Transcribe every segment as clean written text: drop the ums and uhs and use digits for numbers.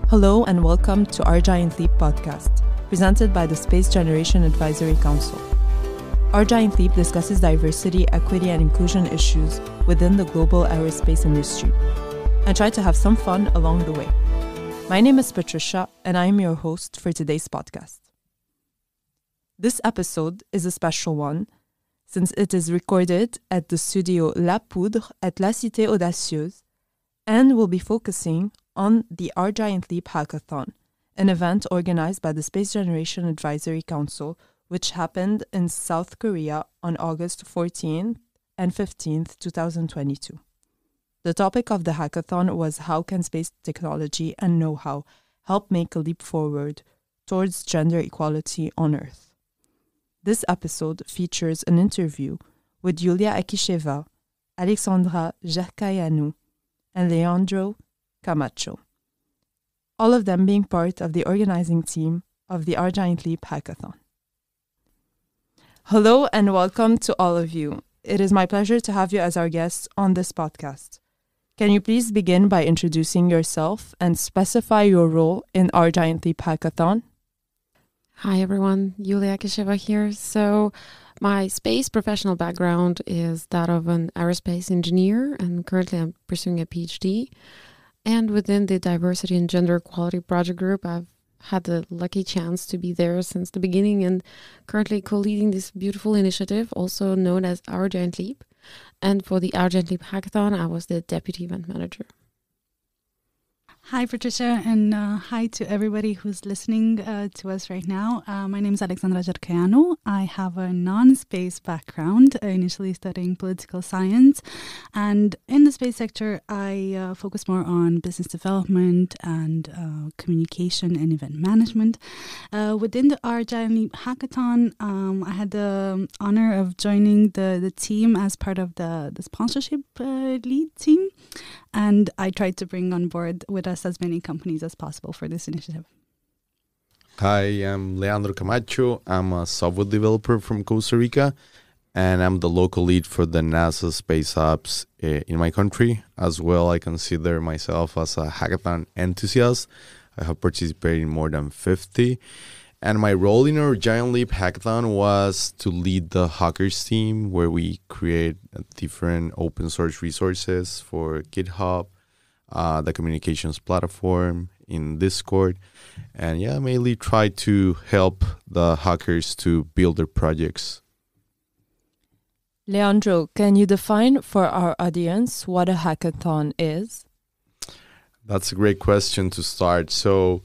Hello and welcome to Our Giant Leap podcast, presented by the Space Generation Advisory Council. Our Giant Leap discusses diversity, equity, and inclusion issues within the global aerospace industry, and try to have some fun along the way. My name is Patricia, and I am your host for today's podcast. This episode is a special one, since it is recorded at the studio La Poudre at La Cité Audacieuse, and will be focusing on the Our Giant Leap Hackathon, an event organized by the Space Generation Advisory Council, which happened in South Korea on August 14th and 15th, 2022. The topic of the hackathon was how can space technology and know-how help make a leap forward towards gender equality on Earth. This episode features an interview with Yulia Akisheva, Alexandra Jercaianu, and Leandro, Camacho, all of them being part of the organizing team of the Our Giant Leap Hackathon. Hello and welcome to all of you. It is my pleasure to have you as our guests on this podcast. Can you please begin by introducing yourself and specify your role in Our Giant Leap Hackathon? Hi everyone, Yulia Akisheva here. So my space professional background is that of an aerospace engineer, and currently I'm pursuing a PhD. And within the Diversity and Gender Equality Project Group, I've had the lucky chance to be there since the beginning and currently co-leading this beautiful initiative, also known as Our Giant Leap. And for the Our Giant Leap Hackathon, I was the deputy event manager. Hi, Patricia, and hi to everybody who's listening to us right now. My name is Alexandra Jercaianu. I have a non-space background, initially studying political science. And in the space sector, I focus more on business development and communication and event management. Within the Our Giant Leap Hackathon, I had the honor of joining the team as part of the sponsorship lead team. And I tried to bring on board with us as many companies as possible for this initiative. Hi, I'm Leandro Camacho. I'm a software developer from Costa Rica, and I'm the local lead for the NASA Space Ops in my country. As well, I consider myself as a hackathon enthusiast. I have participated in more than 50. And my role in our Giant Leap Hackathon was to lead the hackers team, where we create different open source resources for GitHub, the communications platform, in Discord, and mainly try to help the hackers to build their projects. Leandro, can you define for our audience what a hackathon is? That's a great question to start. So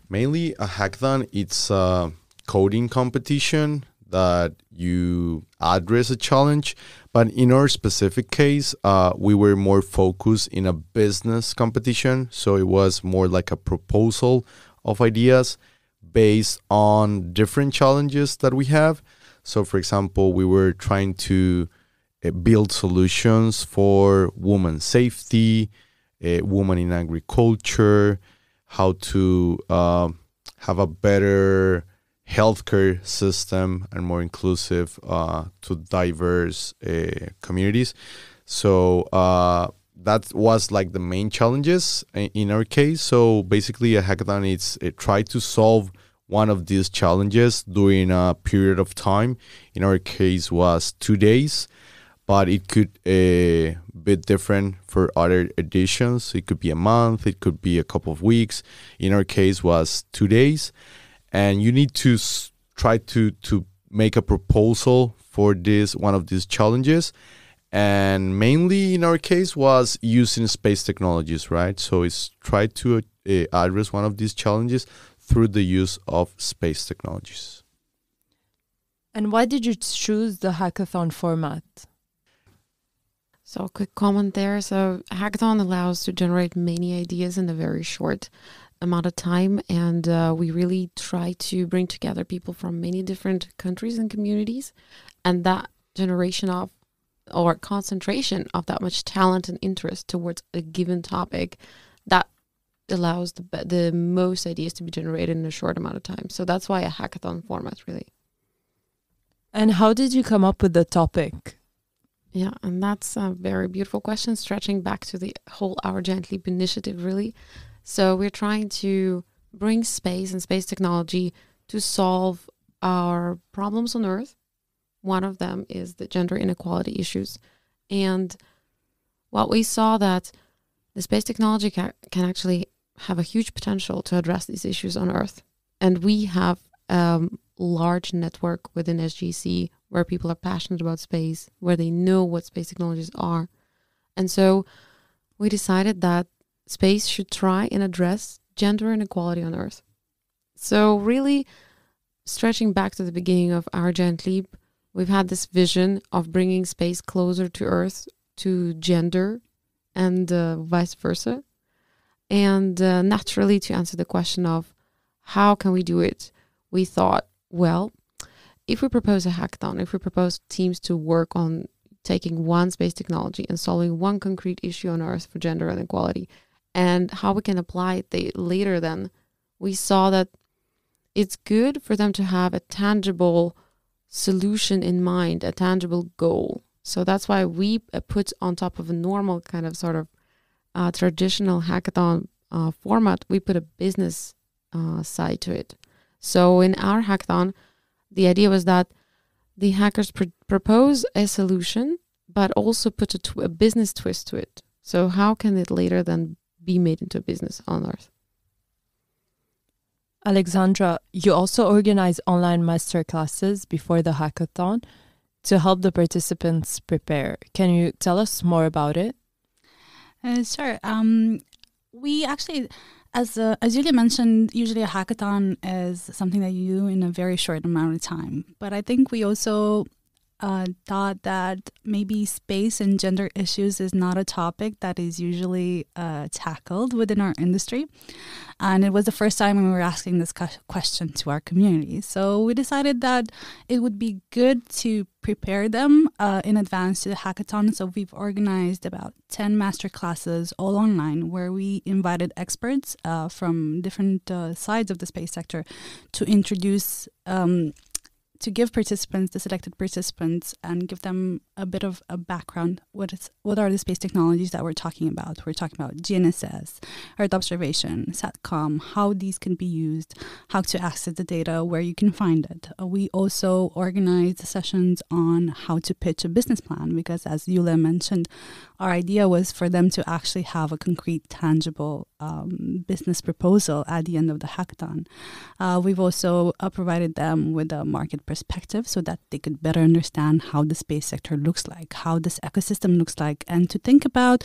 mainly a hackathon, it's a coding competition that you address a challenge. But in our specific case, we were more focused in a business competition. So it was more like a proposal of ideas based on different challenges that we have. So for example, we were trying to build solutions for women's safety, women in agriculture, how to have a better healthcare system and more inclusive to diverse communities. So that was like the main challenges in our case. So basically a hackathon is try to solve one of these challenges during a period of time. In our case was 2 days, but it could be different for other editions. It could be a month, it could be a couple of weeks. In our case was 2 days. And you need to try to make a proposal for one of these challenges. And mainly in our case was using space technologies, right? So it's try to address one of these challenges through the use of space technologies. And why did you choose the hackathon format? So a quick comment there. So a hackathon allows to generate many ideas in a very short amount of time, and we really try to bring together people from many different countries and communities, and that generation of or concentration of that much talent and interest towards a given topic, that allows the most ideas to be generated in a short amount of time. So that's why a hackathon format, really. And how did you come up with the topic? Yeah, and that's a very beautiful question, stretching back to the whole Our Giant Leap initiative, really. So we're trying to bring space and space technology to solve our problems on Earth. One of them is the gender inequality issues. And what we saw that the space technology can actually have a huge potential to address these issues on Earth. And we have a large network within SGAC where people are passionate about space, where they know what space technologies are. And so we decided that space should try and address gender inequality on Earth. So really stretching back to the beginning of Our Giant Leap, we've had this vision of bringing space closer to Earth, to gender, and vice versa. And naturally, to answer the question of how can we do it, we thought, well, if we propose a hackathon, if we propose teams to work on taking one space technology and solving one concrete issue on Earth for gender inequality, and how we can apply it later, then we saw that it's good for them to have a tangible solution in mind, a tangible goal. So that's why we put on top of a normal kind of sort of traditional hackathon format, we put a business side to it. So in our hackathon, the idea was that the hackers propose a solution, but also put a business twist to it. So how can it later then be made into a business on Earth? Alexandra, you also organize online masterclasses before the hackathon to help the participants prepare. Can you tell us more about it? Sure. We actually, as Yulia mentioned, usually a hackathon is something that you do in a very short amount of time. But I think we also thought that maybe space and gender issues is not a topic that is usually tackled within our industry. And it was the first time we were asking this question to our community. So we decided that it would be good to prepare them in advance to the hackathon. So we've organized about 10 master classes all online where we invited experts from different sides of the space sector to introduce to give participants, the selected participants, and give them a bit of a background. What are the space technologies that we're talking about? We're talking about GNSS, Earth observation, SATCOM, how these can be used, how to access the data, where you can find it. We also organized sessions on how to pitch a business plan because, as Yulia mentioned, our idea was for them to actually have a concrete, tangible business proposal at the end of the hackathon. We've also provided them with a market perspective so that they could better understand how the space sector looks like, how this ecosystem looks like, and to think about,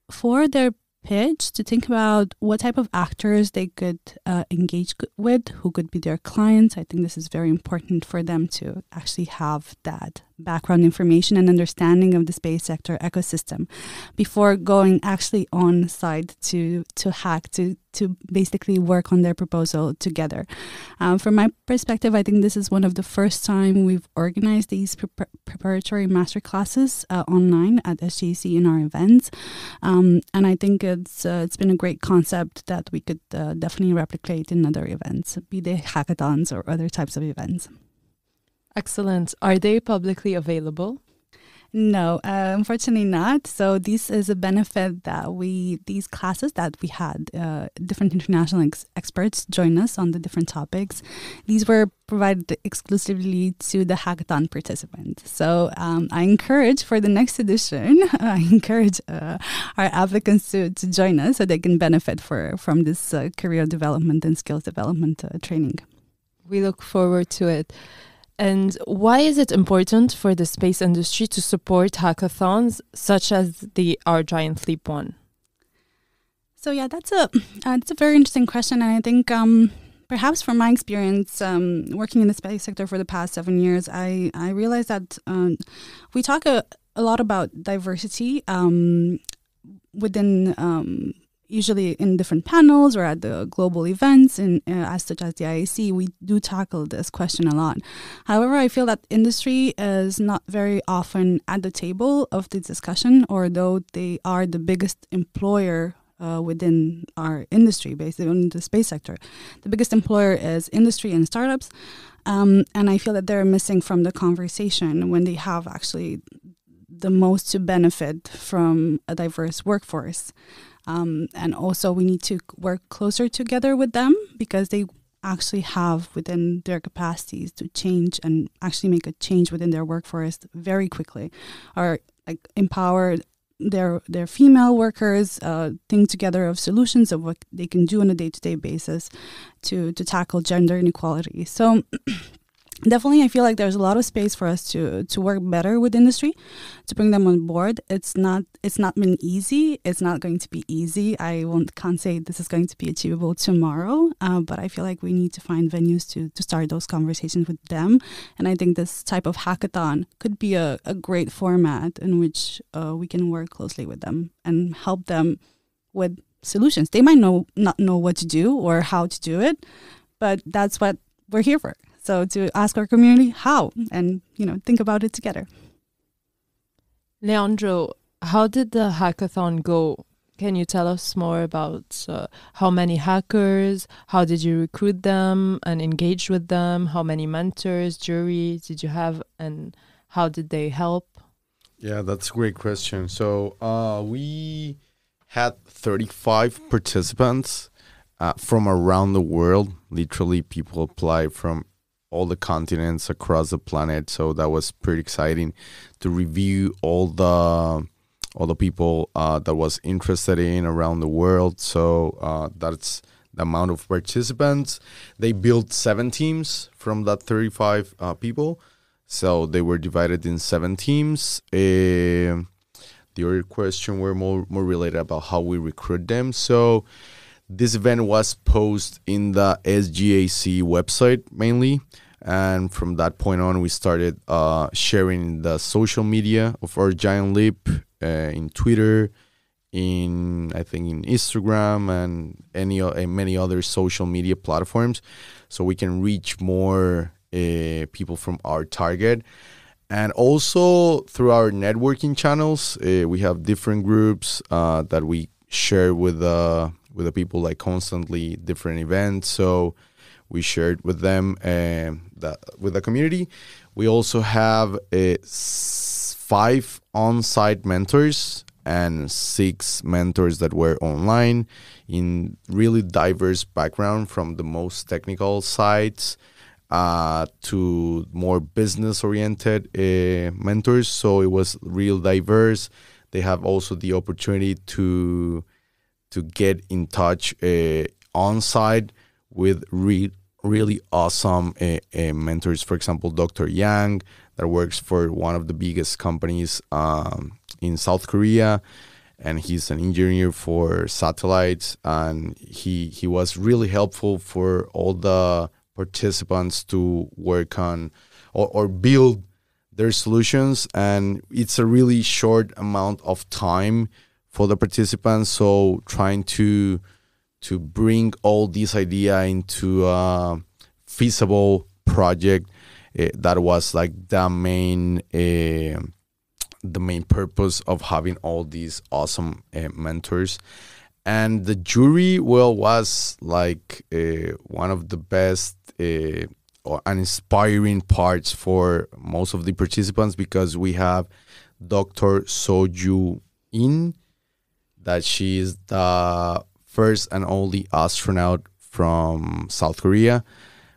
for their pitch, to think about what type of actors they could engage with, who could be their clients. I think this is very important for them to actually have that background information and understanding of the space sector ecosystem before going actually on site to hack, to basically work on their proposal together. From my perspective, I think this is one of the first time we've organized these preparatory master classes online at SGAC in our events. And I think it's been a great concept that we could definitely replicate in other events, be they hackathons or other types of events. Excellent. Are they publicly available? No, unfortunately not. So this is a benefit that these classes that we had, different international experts join us on the different topics. These were provided exclusively to the hackathon participants. So I encourage for the next edition, I encourage our applicants to join us so they can benefit from this career development and skills development training. We look forward to it. And why is it important for the space industry to support hackathons such as the Our Giant Leap one? So yeah, that's a very interesting question, and I think perhaps from my experience working in the space sector for the past 7 years, I realized that we talk a lot about diversity within. Usually in different panels or at the global events, as such as the IAC, we do tackle this question a lot. However, I feel that industry is not very often at the table of the discussion, although they are the biggest employer within our industry, basically in the space sector. The biggest employer is industry and startups, and I feel that they're missing from the conversation when they have actually the most to benefit from a diverse workforce. And also we need to work closer together with them because they actually have within their capacities to change and actually make a change within their workforce very quickly, or like empower their female workers, think together of solutions of what they can do on a day-to-day basis to tackle gender inequality. So definitely, I feel like there's a lot of space for us to work better with industry, to bring them on board. It's not been easy. It's not going to be easy. Can't say this is going to be achievable tomorrow, but I feel like we need to find venues to start those conversations with them. And I think this type of hackathon could be a great format in which we can work closely with them and help them with solutions. They might not know what to do or how to do it, but that's what we're here for. So to ask our community how, and think about it together. Leandro, how did the hackathon go? Can you tell us more about how many hackers, how did you recruit them and engage with them? How many mentors, juries did you have, and how did they help? Yeah, that's a great question. So we had 35 participants from around the world. Literally, people applied from all the continents across the planet. So that was pretty exciting to review all the people that was interested in around the world. So that's the amount of participants. They built 7 teams from that 35 people. So they were divided in 7 teams. The other question were more related about how we recruit them. So this event was posted in the SGAC website mainly. And from that point on, we started sharing the social media of Our Giant Leap in Twitter, in Instagram, and many other social media platforms, so we can reach more people from our target. And also through our networking channels, we have different groups that we share with the people, like constantly different events. So we shared with them with the community. We also have 5 on-site mentors and 6 mentors that were online in really diverse background, from the most technical sides to more business-oriented mentors. So it was real diverse. They have also the opportunity to get in touch on-site with really awesome mentors. For example, Dr. Yang, that works for one of the biggest companies in South Korea, and he's an engineer for satellites, and he was really helpful for all the participants to work on or build their solutions. And it's a really short amount of time for the participants, so trying to bring all this idea into a feasible project, that was like the main purpose of having all these awesome mentors. And the jury, was like one of the best or inspiring parts for most of the participants, because we have Dr. Soju In, that she is the first and only astronaut from South Korea.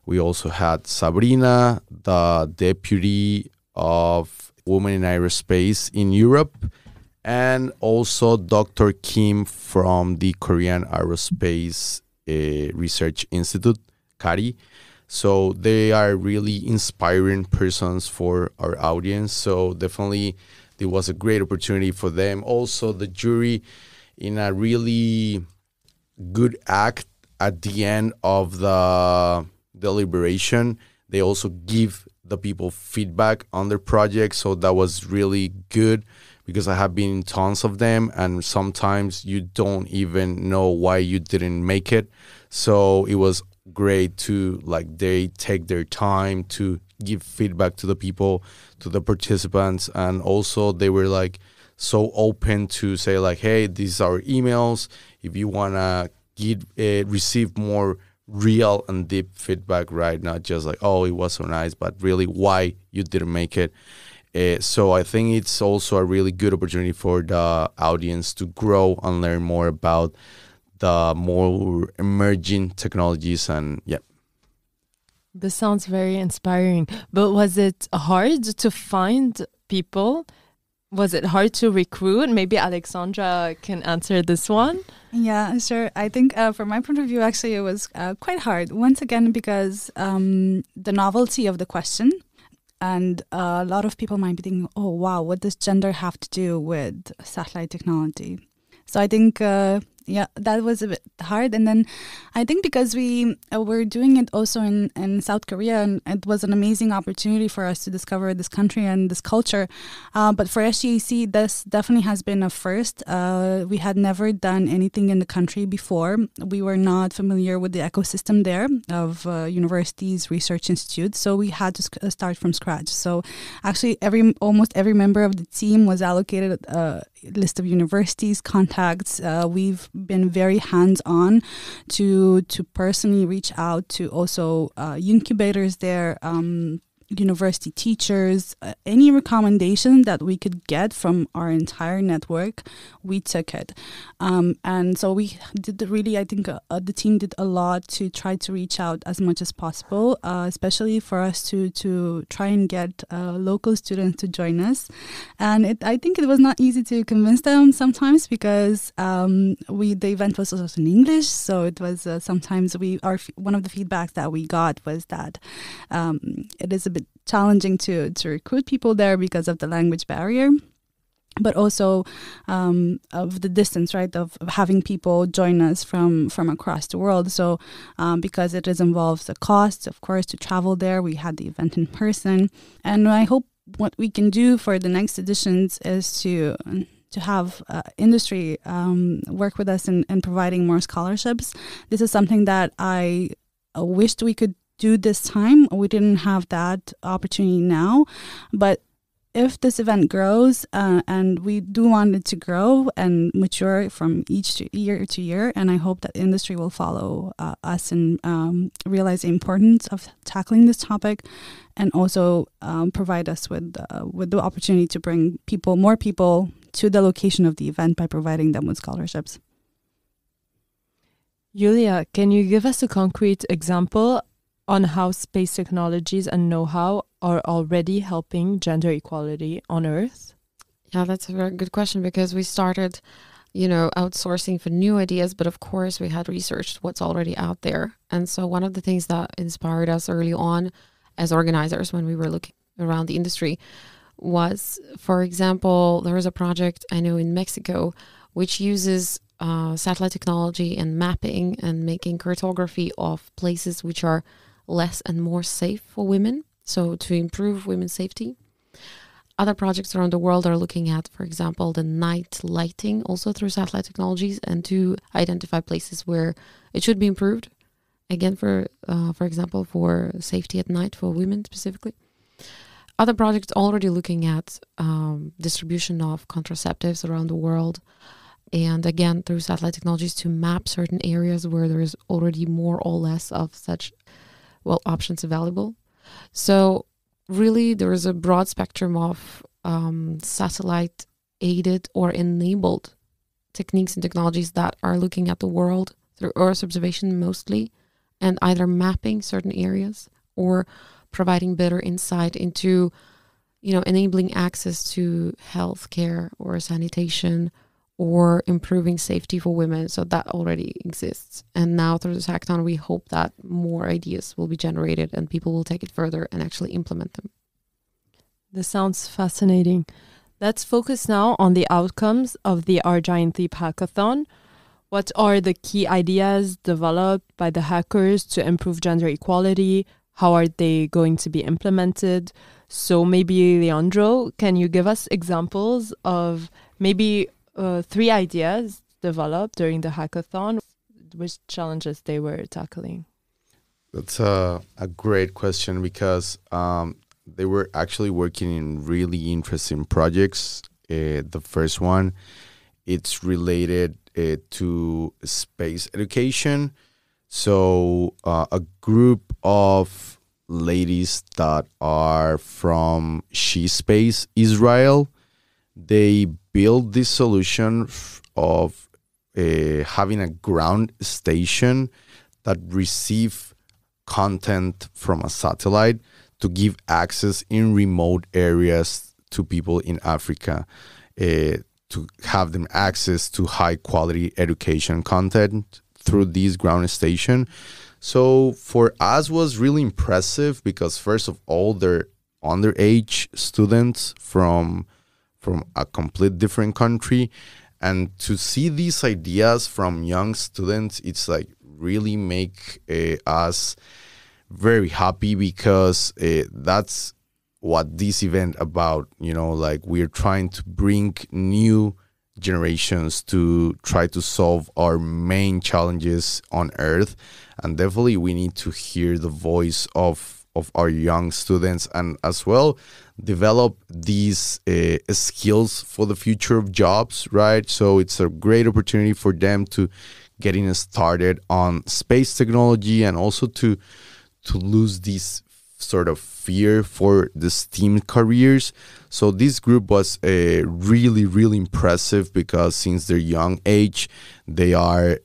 We also had Sabrina, the deputy of Women in Aerospace in Europe, and also Dr. Kim from the Korean Aerospace Research Institute, KARI. So they are really inspiring persons for our audience. So definitely it was a great opportunity for them. Also, the jury, in a really good act at the end of the deliberation, they also give the people feedback on their project. So that was really good, because I have been in tons of them, and sometimes you don't even know why you didn't make it. So it was great to, like, they take their time to give feedback to the people, to the participants. And also they were like so open to say, like, hey, these are emails. If you want to receive more real and deep feedback, right? Not just like, oh, it was so nice, but really why you didn't make it. So I think it's also a really good opportunity for the audience to grow and learn more about the more emerging technologies. And yeah. This sounds very inspiring. But was it hard to find people? Was it hard to recruit? Maybe Alexandra can answer this one. Yeah, sure. I think from my point of view, actually, it was quite hard. Once again, because the novelty of the question. And a lot of people might be thinking, oh, wow, what does gender have to do with satellite technology? So I think, that was a bit hard. And then I think because we were doing it also in South Korea, and it was an amazing opportunity for us to discover this country and this culture. But for SGAC, this definitely has been a first. We had never done anything in the country before. We were not familiar with the ecosystem there of universities, research institutes. So we had to start from scratch. So actually, almost every member of the team was allocated a list of universities, contacts. We've been very hands-on to personally reach out to also incubators there, university teachers, any recommendation that we could get from our entire network, we took it. And so we did I think the team did a lot to try to reach out as much as possible, especially for us to try and get local students to join us. And I think it was not easy to convince them sometimes because the event was also in English. So it was sometimes one of the feedbacks that we got was that it is a bit challenging to recruit people there because of the language barrier, but also of the distance, right, of having people join us from across the world. So because it involves a cost, of course, to travel there, we had the event in person. And I hope what we can do for the next editions is to have industry work with us in providing more scholarships. This is something that I wished we could do this time. We didn't have that opportunity now, but if this event grows, and we do want it to grow and mature from each year to year, and I hope that industry will follow us and realize the importance of tackling this topic, and also provide us with the opportunity to bring more people to the location of the event by providing them with scholarships. Yulia, can you give us a concrete example on how space technologies and know-how are already helping gender equality on Earth? Yeah, that's a very good question, because we started, outsourcing for new ideas, but of course we had researched what's already out there. And so one of the things that inspired us early on as organizers when we were looking around the industry was, for example, there was a project I know in Mexico which uses satellite technology and mapping and making cartography of places which are less and more safe for women, so to improve women's safety. Other projects around the world are looking at, for example, the night lighting also through satellite technologies, and to identify places where it should be improved, again, for example, for safety at night for women specifically. Other projects already looking at distribution of contraceptives around the world, and again through satellite technologies to map certain areas where there is already more or less of such options available. So really there is a broad spectrum of satellite aided or enabled techniques and technologies that are looking at the world through Earth observation mostly, and either mapping certain areas or providing better insight into, enabling access to healthcare or sanitation, or improving safety for women. So that already exists. And now through this hackathon, we hope that more ideas will be generated and people will take it further and actually implement them. This sounds fascinating. Let's focus now on the outcomes of the Our Giant Leap Hackathon. What are the key ideas developed by the hackers to improve gender equality? How are they going to be implemented? So maybe, Leandro, can you give us examples of maybe 3 ideas developed during the hackathon, which challenges they were tackling? That's a great question, because they were actually working in really interesting projects. The first one, it's related to space education. So a group of ladies that are from She Space Israel. They built this solution of having a ground station that receive content from a satellite to give access in remote areas to people in Africa, to have them access to high quality education content through this ground station. So for us was really impressive because first of all, they're underage students from a complete different country. And to see these ideas from young students, it's like really make us very happy because that's what this event about, like we're trying to bring new generations to try to solve our main challenges on Earth. And definitely we need to hear the voice of our young students and as well develop these skills for the future of jobs, right? So it's a great opportunity for them to getting started on space technology and also to lose this sort of fear for the STEAM careers. So this group was really, really impressive because since their young age, they are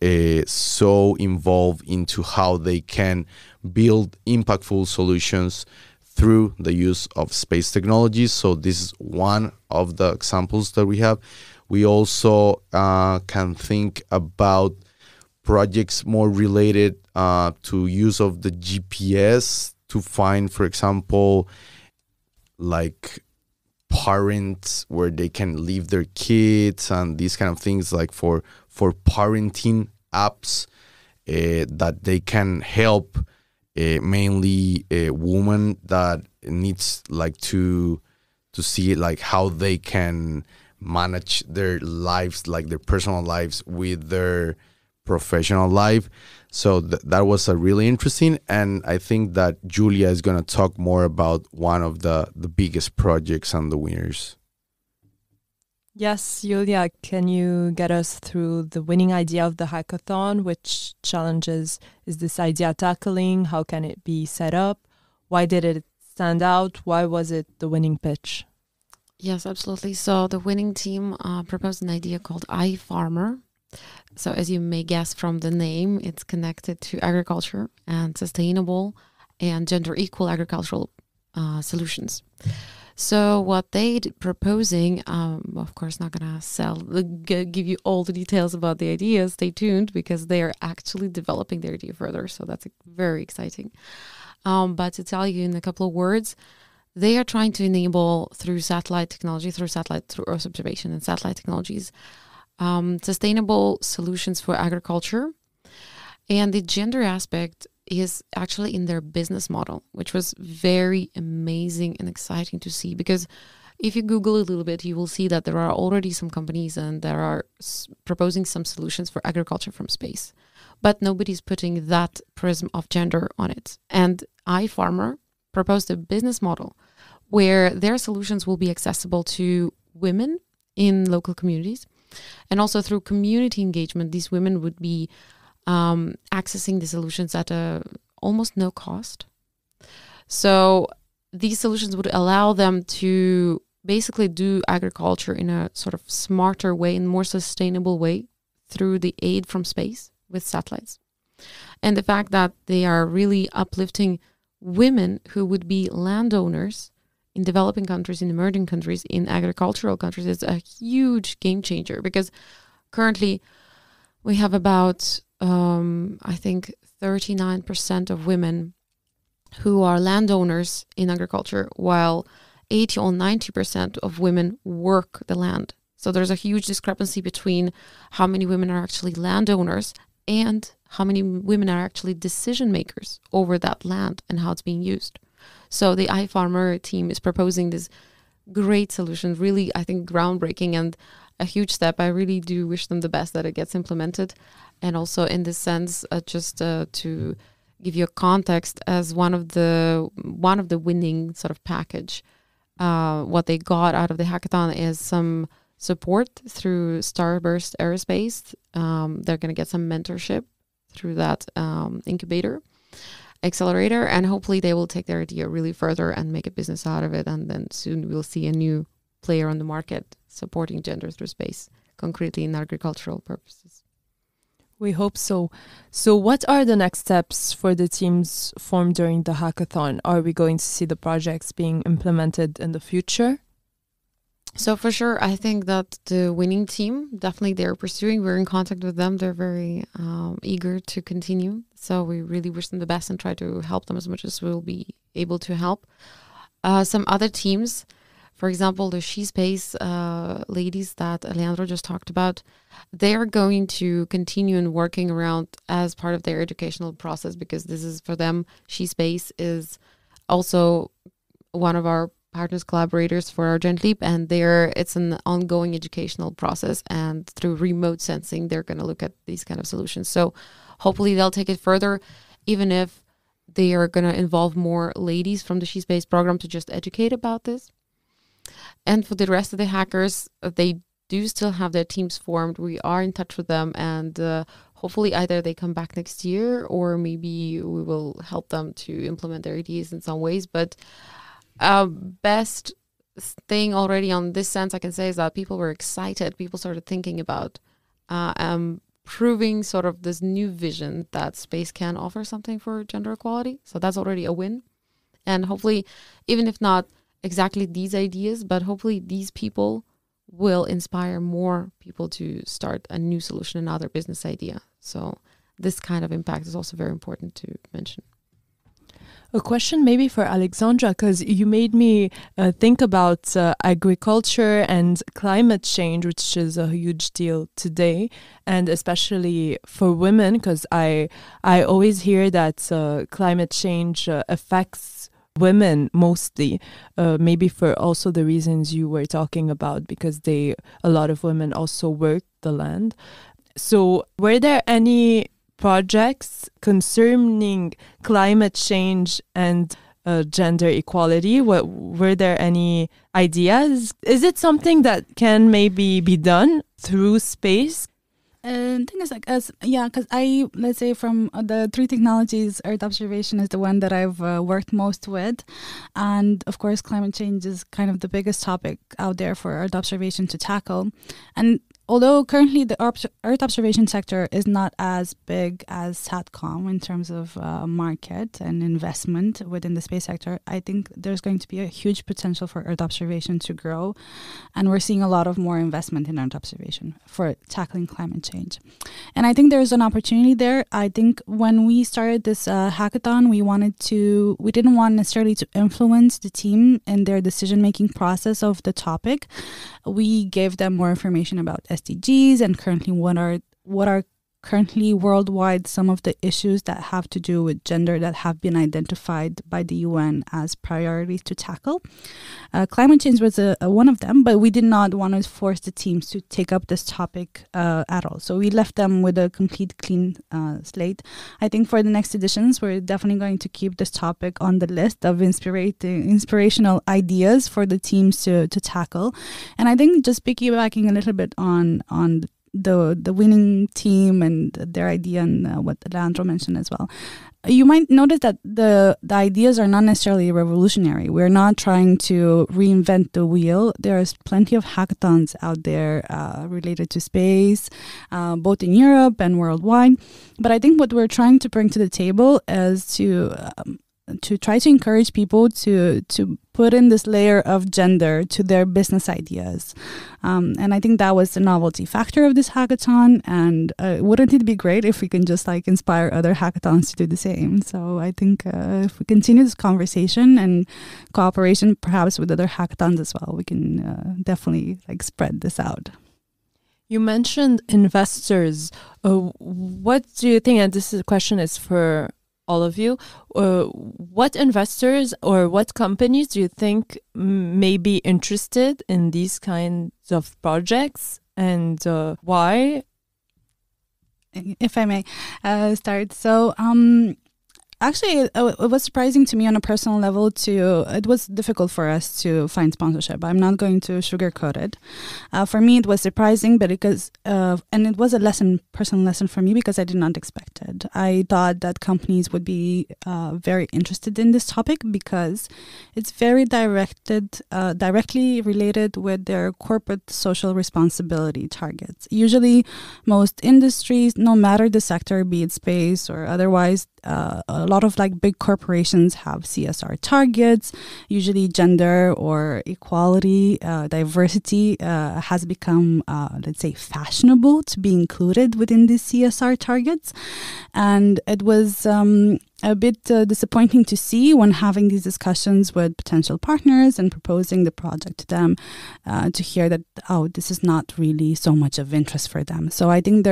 so involved into how they can build impactful solutions through the use of space technologies. So this is one of the examples that we have. We also can think about projects more related to use of the GPS to find, for example, like parents where they can leave their kids and these kind of things, like for parenting apps that they can help mainly a woman that needs like to see like how they can manage their lives, like their personal lives with their professional life. So that was a really interesting, and I think that Julia is going to talk more about one of the biggest projects and the winners. Yes, Yulia, can you get us through the winning idea of the hackathon? Which challenges is this idea tackling? How can it be set up? Why did it stand out? Why was it the winning pitch? Yes, absolutely. So the winning team proposed an idea called iFarmer. So as you may guess from the name, it's connected to agriculture and sustainable and gender equal agricultural solutions. So what they're proposing, of course, not going to give you all the details about the idea. Stay tuned because they are actually developing their idea further. So that's very exciting. But to tell you in a couple of words, they are trying to enable through satellite technology, through Earth observation and satellite technologies, sustainable solutions for agriculture. And the gender aspect is actually in their business model, which was very amazing and exciting to see. Because if you Google a little bit, you will see that there are already some companies and there are proposing some solutions for agriculture from space. But nobody's putting that prism of gender on it. And iFarmer proposed a business model where their solutions will be accessible to women in local communities. And also through community engagement, these women would be accessing the solutions at almost no cost. So these solutions would allow them to basically do agriculture in a sort of smarter way and more sustainable way through the aid from space with satellites. And the fact that they are really uplifting women who would be landowners in developing countries, in emerging countries, in agricultural countries is a huge game changer, because currently we have about, I think, 39% of women who are landowners in agriculture, while 80 or 90% of women work the land. So there's a huge discrepancy between how many women are actually landowners and how many women are actually decision makers over that land and how it's being used. So the iFarmer team is proposing this great solution, really, I think, groundbreaking and a huge step. I really do wish them the best that it gets implemented. And also in this sense, just to give you a context, as one of the winning sort of package, what they got out of the hackathon is some support through Starburst Aerospace. They're going to get some mentorship through that incubator. accelerator, and hopefully they will take their idea really further and make a business out of it. And then soon we'll see a new player on the market supporting gender through space, concretely in agricultural purposes. We hope so. So what are the next steps for the teams formed during the hackathon? Are we going to see the projects being implemented in the future? So for sure, I think that the winning team, definitely they're pursuing. We're in contact with them. They're very eager to continue. So we really wish them the best and try to help them as much as we'll be able to help. Some other teams, for example, the She Space ladies that Leandro just talked about, they are going to continue in working around as part of their educational process, because this is for them. She Space is also one of our partners, collaborators for Our Giant Leap, and it's an ongoing educational process, and through remote sensing they're going to look at these kind of solutions. So hopefully they'll take it further, even if they are going to involve more ladies from the She Space program to just educate about this. And for the rest of the hackers, they do still have their teams formed. We are in touch with them, and hopefully either they come back next year, or maybe we will help them to implement their ideas in some ways. But best thing already on this sense I can say is that people were excited. People started thinking about proving sort of this new vision that space can offer something for gender equality. So that's already a win. And hopefully, even if not exactly these ideas, but hopefully these people will inspire more people to start a new solution, another business idea. So this kind of impact is also very important to mention. A question maybe for Alexandra, because you made me think about agriculture and climate change, which is a huge deal today, and especially for women, because I always hear that climate change affects women mostly, maybe for also the reasons you were talking about, because a lot of women also work the land. So were there any projects concerning climate change and gender equality? Were there any ideas? Is it something that can maybe be done through space? The thing is, because let's say from the three technologies, Earth observation is the one that I've worked most with. And of course, climate change is kind of the biggest topic out there for Earth observation to tackle. And although currently the Earth observation sector is not as big as SATCOM in terms of market and investment within the space sector, I think there's going to be a huge potential for Earth observation to grow. And we're seeing a lot of more investment in Earth observation for tackling climate change. And I think there's an opportunity there. I think when we started this hackathon, we didn't want necessarily to influence the team in their decision-making process of the topic. We gave them more information about SDGs and currently what are currently worldwide some of the issues that have to do with gender that have been identified by the UN as priorities to tackle. Climate change was one of them, but we did not want to force the teams to take up this topic at all. So we left them with a complete clean slate. I think for the next editions, we're definitely going to keep this topic on the list of inspirational ideas for the teams to tackle. And I think just piggybacking a little bit on the winning team and their idea and what Leandro mentioned as well. You might notice that the ideas are not necessarily revolutionary. We're not trying to reinvent the wheel. There's plenty of hackathons out there related to space, both in Europe and worldwide. But I think what we're trying to bring to the table is to try to encourage people to put in this layer of gender to their business ideas. And I think that was the novelty factor of this hackathon. And wouldn't it be great if we can just inspire other hackathons to do the same? So I think if we continue this conversation and cooperation perhaps with other hackathons as well, we can definitely spread this out. You mentioned investors. What do you think, and this question is for all of you, what investors or what companies do you think may be interested in these kinds of projects, and why? If I may start. So Actually, it was surprising to me on a personal level. It was difficult for us to find sponsorship. I'm not going to sugarcoat it. For me, it was surprising, but and it was a personal lesson for me because I did not expect it. I thought that companies would be very interested in this topic because it's very directly related with their corporate social responsibility targets. Usually, most industries, no matter the sector, be it space or otherwise, a lot of like big corporations have CSR targets. Usually gender or equality, diversity has become, let's say, fashionable to be included within these CSR targets. And it was a bit disappointing to see when having these discussions with potential partners and proposing the project to them, to hear that, this is not really so much of interest for them. So I think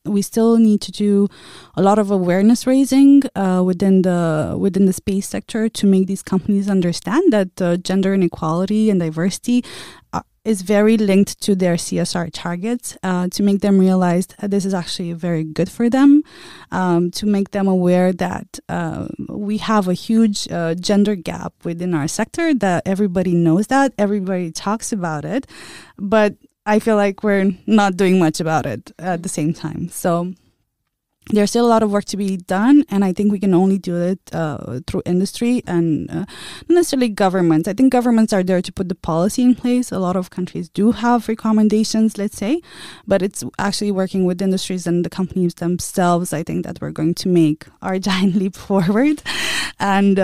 we still need to do a lot of awareness raising within the space sector to make these companies understand that gender inequality and diversity is very linked to their CSR targets, to make them realize that this is actually very good for them, to make them aware that we have a huge gender gap within our sector, that everybody knows that, everybody talks about it, but I feel like we're not doing much about it at the same time. So there's still a lot of work to be done, and I think we can only do it through industry and not necessarily governments. I think governments are there to put the policy in place. A lot of countries do have recommendations, let's say, but it's actually working with industries and the companies themselves, I think, that we're going to make our giant leap forward. And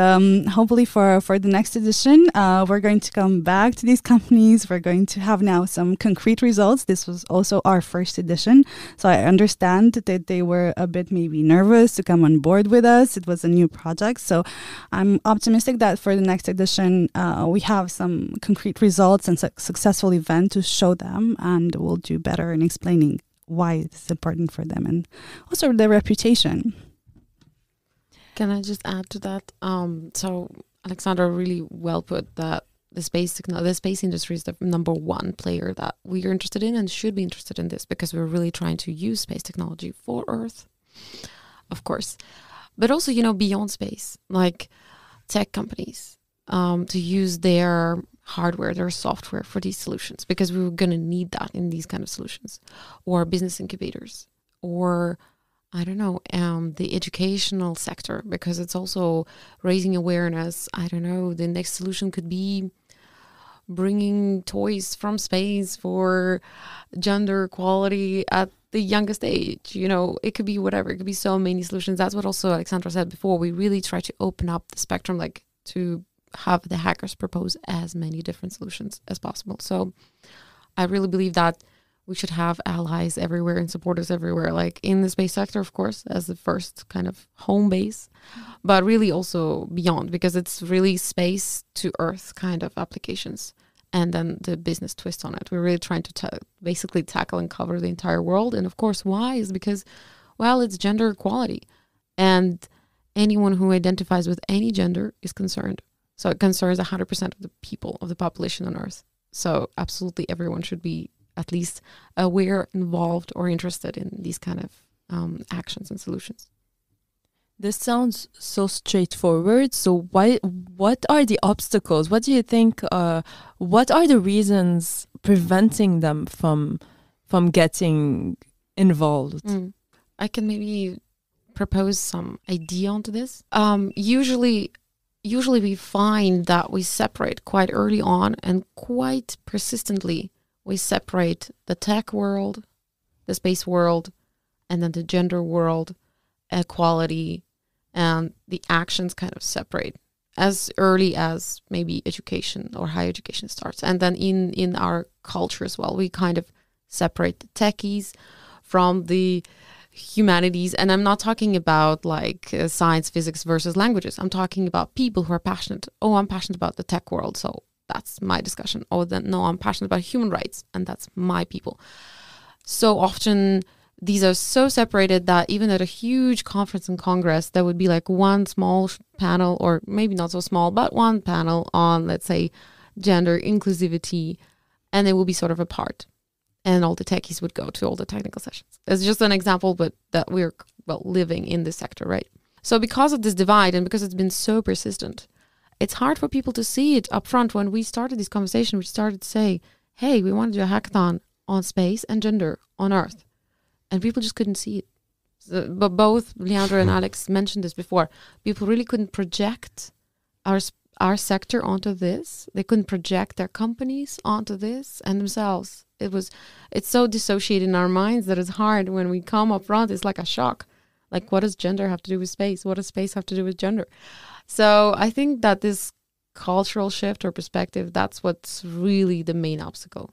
hopefully for the next edition, we're going to come back to these companies. We're going to have now some concrete results. This was also our first edition, so I understand that they were a bit maybe nervous to come on board with us. It was a new project, so I'm optimistic that for the next edition we have some concrete results and successful event to show them, and we'll do better in explaining why it's important for them and also their reputation. Can I just add to that? So Alexandra really well put that the space industry is the number one player that we are interested in and should be interested in this, because we're really trying to use space technology for Earth, of course, but also, beyond space, like tech companies, to use their hardware, their software for these solutions, because we're going to need that in these kind of solutions, or business incubators, or I don't know, the educational sector, because it's also raising awareness. I don't know, the next solution could be bringing toys from space for gender equality at the youngest age. It could be whatever. It could be so many solutions. That's what also Alexandra said before. We really try to open up the spectrum, like to have the hackers propose as many different solutions as possible. So I really believe that we should have allies everywhere and supporters everywhere, like in the space sector, of course, as the first kind of home base, but really also beyond, because it's really space to Earth kind of applications. And then the business twist on it. We're really trying to basically tackle and cover the entire world. And of course, why? Is because, it's gender equality. And anyone who identifies with any gender is concerned. So it concerns 100% of the people, of the population on Earth. So absolutely everyone should be at least aware, involved, or interested in these kind of actions and solutions. This sounds so straightforward. So what are the obstacles? What do you think, what are the reasons preventing them from getting involved? I can maybe propose some idea onto this. Usually we find that we separate quite early on and quite persistently. We separate the tech world, the space world, and then the gender world, equality, and the actions kind of separate as early as maybe education or higher education starts. And then in our culture as well, we kind of separate the techies from the humanities. And I'm not talking about like science, physics versus languages. I'm talking about people who are passionate. Oh, I'm passionate about the tech world, so that's my discussion. Oh, then no, I'm passionate about human rights, and that's my people. So often these are so separated that even at a huge conference and congress, there would be like one small panel, or maybe not so small, but one panel on, let's say, gender inclusivity, and they will be sort of apart. And all the techies would go to all the technical sessions. It's just an example, but that we're living in this sector, right? So because of this divide and because it's been so persistent, it's hard for people to see it up front. When we started this conversation, we started to say, hey, we want to do a hackathon on space and gender on Earth. And people just couldn't see it. So, but both Leandro and Alex mentioned this before. People really couldn't project our sector onto this. They couldn't project their companies onto this and themselves. It's so dissociated in our minds that it's hard when we come up front. It's like a shock. Like, what does gender have to do with space? What does space have to do with gender? So I think that this cultural shift or perspective, that's what's really the main obstacle.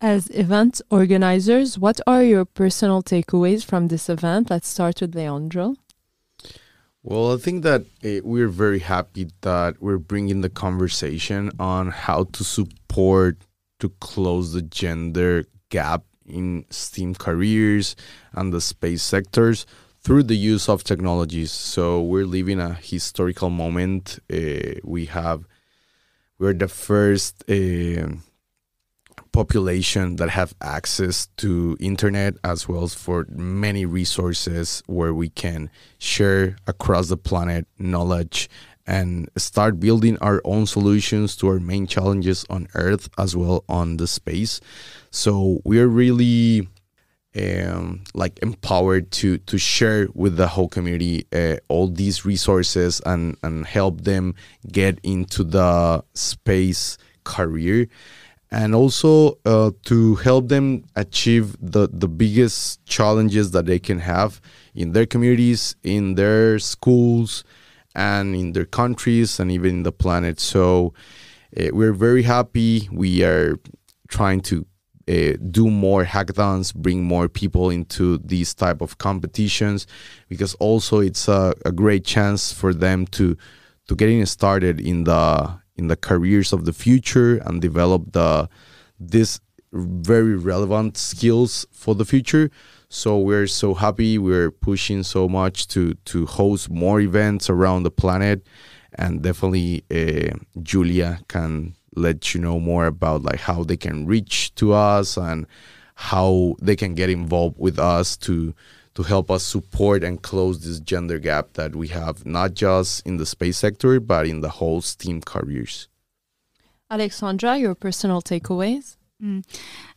As event organizers, what are your personal takeaways from this event? Let's start with Leandro. Well, I think that we're very happy that we're bringing the conversation on how to support to close the gender gap in STEAM careers and the space sectors through the use of technologies. So we're living a historical moment. We're the first population that have access to internet, as well as for many resources where we can share across the planet knowledge and start building our own solutions to our main challenges on Earth as well on the space. So we're really empowered to share with the whole community all these resources and help them get into the space career. And also to help them achieve the biggest challenges that they can have in their communities, in their schools, and in their countries, and even in the planet. So we're very happy. We are trying to do more hackathons, bring more people into these type of competitions, because also it's a great chance for them to getting started in the careers of the future and develop this very relevant skills for the future. So we're so happy. We're pushing so much to host more events around the planet, and definitely Yulia can let you know more about like how they can reach to us and how they can get involved with us to help us support and close this gender gap that we have, not just in the space sector, but in the whole STEAM careers. Alexandra, your personal takeaways?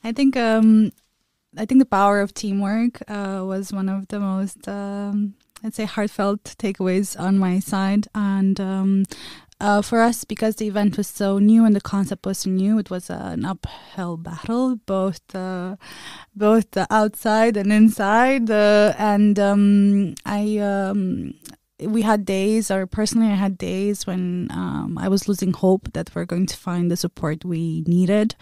I think the power of teamwork was one of the most, I'd say, heartfelt takeaways on my side. And for us, because the event was so new and the concept was so new, it was an uphill battle, both the outside and inside. We had days, or personally I had days when I was losing hope that we're going to find the support we needed.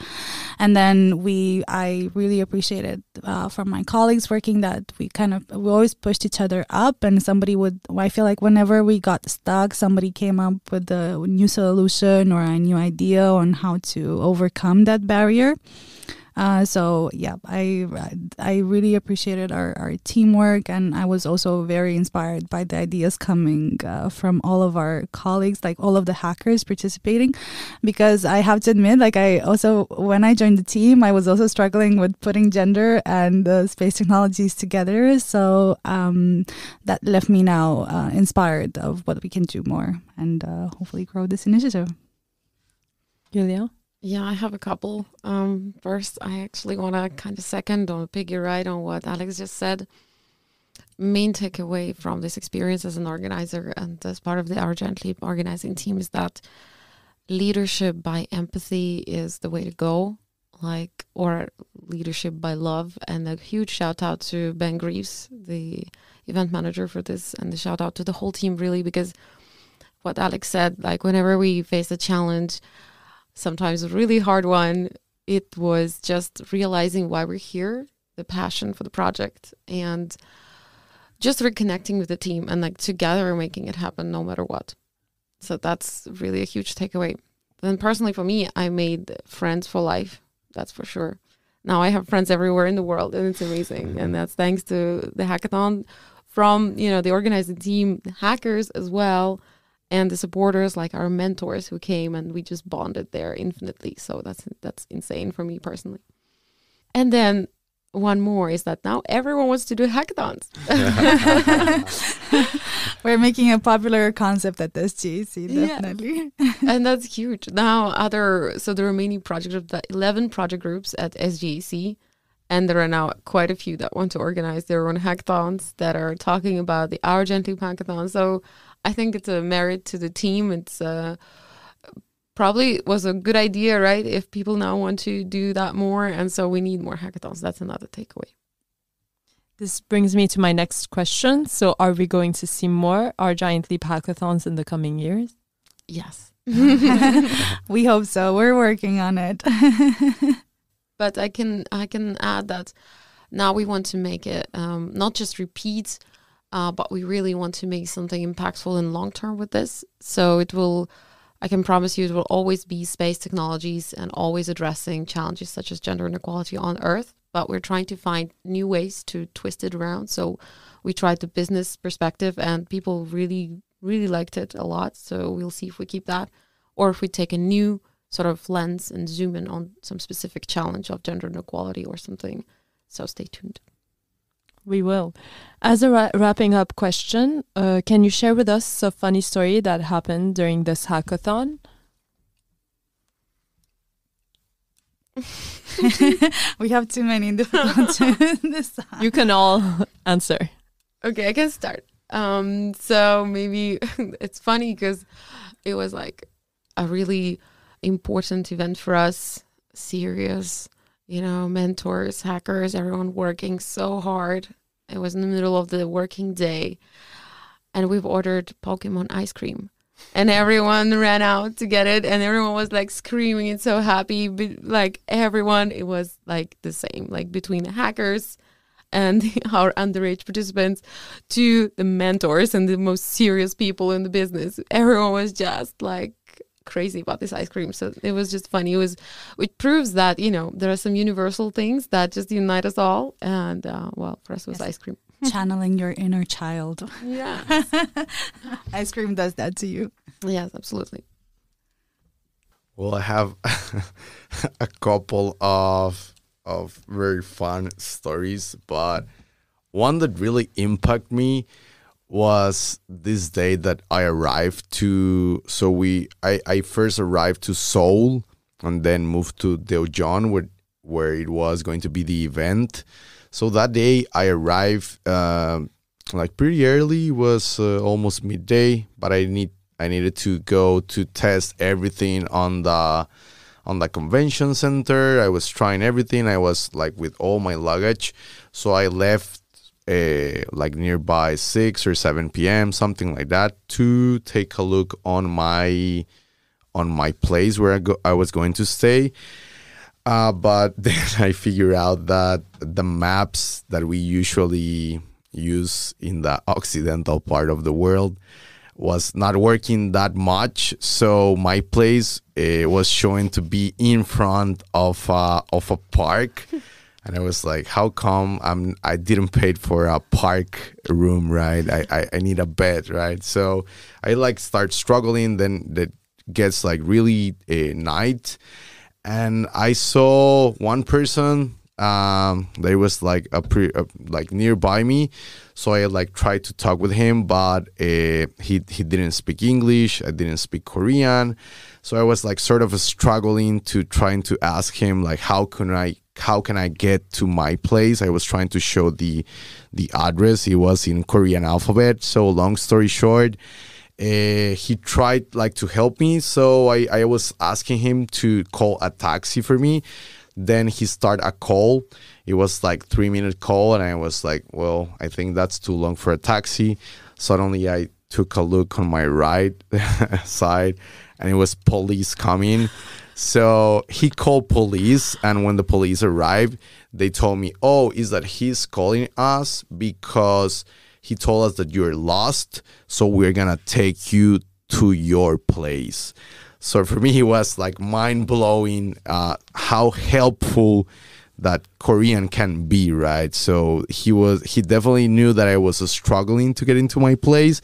And then I really appreciated from my colleagues working that we always pushed each other up, and I feel like whenever we got stuck, somebody came up with a new solution or a new idea on how to overcome that barrier. So yeah, I really appreciated our teamwork, and I was also very inspired by the ideas coming from all of our colleagues, like all of the hackers participating, because I have to admit, like when I joined the team, I was also struggling with putting gender and space technologies together. So that left me now inspired of what we can do more and hopefully grow this initiative. Yulia? Yeah, I have a couple. First, I actually want to kind of second or piggy right on what Alex just said. Main takeaway from this experience as an organizer and as part of the Our Giant Leap organizing team is that leadership by empathy is the way to go, or leadership by love. And a huge shout out to Ben Greaves, the event manager for this, and the shout out to the whole team, really, because what Alex said, like whenever we face a challenge, sometimes a really hard one, it was just realizing why we're here, the passion for the project, and just reconnecting with the team and like together making it happen no matter what. So that's really a huge takeaway. Then personally for me, I made friends for life, that's for sure. Now I have friends everywhere in the world, and it's amazing. And that's thanks to the hackathon from, the organizing team, the hackers as well, and the supporters, like our mentors who came, and we just bonded there infinitely. So that's insane for me personally. And then one more is that now everyone wants to do hackathons. We're making a popular concept at SGAC, definitely. Yeah. And that's huge. Now so there are many project groups, 11 project groups at SGAC, and there are now quite a few that want to organize their own hackathons that are talking about the Our Giant Leap Hackathon. So I think it's a merit to the team. It's probably was a good idea, right? If people now want to do that more. And so we need more hackathons. That's another takeaway. This brings me to my next question. So are we going to see more Our Giant Leap hackathons in the coming years? Yes. We hope so. We're working on it. But I can add that now we want to make it not just repeat, but we really want to make something impactful and long term with this. So I can promise you it will always be space technologies and always addressing challenges such as gender inequality on Earth. But we're trying to find new ways to twist it around. So we tried the business perspective and people really, really liked it a lot. So we'll see if we keep that or if we take a new sort of lens and zoom in on some specific challenge of gender inequality or something. So stay tuned. We will. As a wrapping up question, can you share with us a funny story that happened during this hackathon? We have too many difficult to decide. You can all answer. Okay, I can start. So maybe it's funny because it was like a really important event for us, serious, mentors, hackers, everyone working so hard. It was in the middle of the working day and we've ordered Pokemon ice cream and everyone ran out to get it and everyone was like screaming and so happy. Like everyone, it was like the same, like between the hackers and our underage participants to the mentors and the most serious people in the business. Everyone was just like crazy about this ice cream. So it was just funny. It proves that, there are some universal things that just unite us all. And for us it was ice cream. Channeling your inner child. Yeah. Ice cream does that to you. Yes, absolutely. Well, I have a couple of very fun stories, but one that really impacted me was this day that I arrived to. So I first arrived to Seoul and then moved to Daejeon where it was going to be the event. So that day I arrived like pretty early. It was almost midday, but I needed to go to test everything on the convention center. I was trying everything. I was like with all my luggage. So I left like nearby 6 or 7 p.m., something like that, to take a look on my place where I was going to stay. But then I figured out that the maps that we usually use in the occidental part of the world was not working that much. So my place was showing to be in front of a park. And I was like, how come I didn't pay for a park room, right? I need a bed, right? So I like start struggling. Then that gets like really night. And I saw one person that was like like nearby me. So I like tried to talk with him, but he didn't speak English. I didn't speak Korean. So I was like sort of struggling to trying to ask him like, how can I get to my place? I was trying to show the address. It was in Korean alphabet. So long story short, he tried like to help me. So I was asking him to call a taxi for me. Then he started a call. It was like 3-minute call. And I was like, well, I think that's too long for a taxi. Suddenly I took a look on my right side and it was police coming. So he called police, and when the police arrived, they told me, is that he's calling us because he told us that you're lost, so we're gonna take you to your place. So for me, it was like mind-blowing how helpful that Korean can be, right? So he definitely knew that I was struggling to get into my place,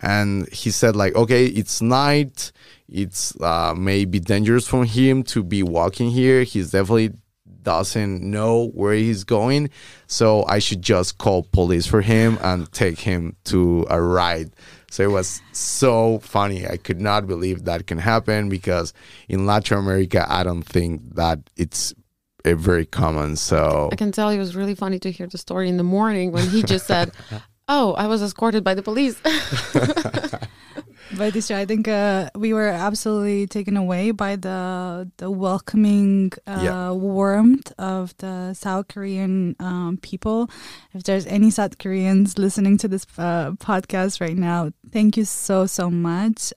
and he said like, okay, it's night. It's maybe dangerous for him to be walking here. He's definitely doesn't know where he's going, so I should just call police for him and take him to a ride. So it was so funny. I could not believe that can happen, because in Latin America, I don't think that it's very common. So I can tell it was really funny to hear the story in the morning when he just said, "Oh, I was escorted by the police." But this year, I think we were absolutely taken away by the welcoming warmth of the South Korean people. If there's any South Koreans listening to this podcast right now, thank you so much.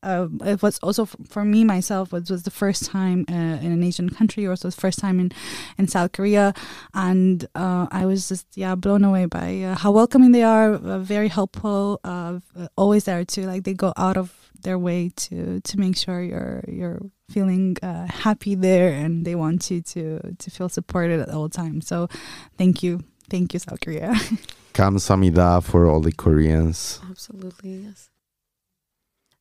It was also for me myself. It was the first time in an Asian country, or also the first time in South Korea, and I was just blown away by how welcoming they are. Very helpful. Always there to they go out of their way to make sure you're feeling happy there, and they want you to feel supported at all times. So, thank you, South Korea. Kamsahamnida for all the Koreans. Absolutely, yes.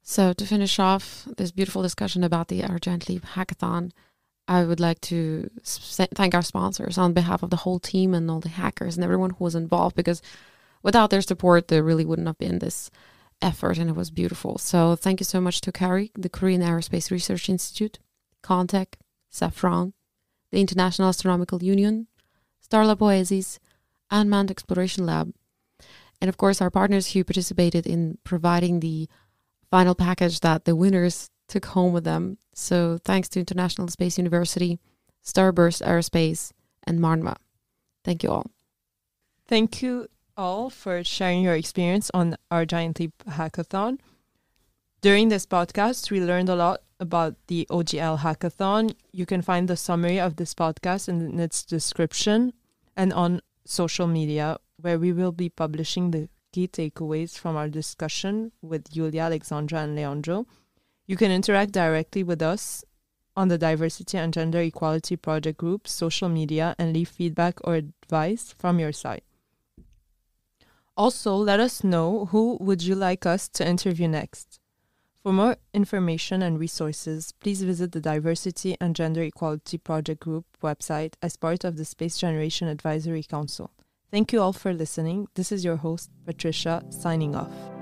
So to finish off this beautiful discussion about the Our Giant Leap Hackathon, I would like to thank our sponsors on behalf of the whole team and all the hackers and everyone who was involved, because without their support, there really wouldn't have been this effort, and it was beautiful. So thank you so much to CARI, the Korean Aerospace Research Institute, Contech, Safran, the International Astronomical Union, Starla Poesis, and Manned Exploration Lab. And of course, our partners who participated in providing the final package that the winners took home with them. So thanks to International Space University, Starburst Aerospace, and Marnma. Thank you all. Thank you all for sharing your experience on Our Giant Leap Hackathon. During this podcast, we learned a lot about the OGL Hackathon. You can find the summary of this podcast in its description and on social media, where we will be publishing the key takeaways from our discussion with Yulia, Alexandra, and Leandro. You can interact directly with us on the Diversity and Gender Equality Project group, social media, and leave feedback or advice from your side. Also, let us know who would you like us to interview next. For more information and resources, please visit the Diversity and Gender Equality Project group website as part of the Space Generation Advisory Council. Thank you all for listening. This is your host, Patricia, signing off.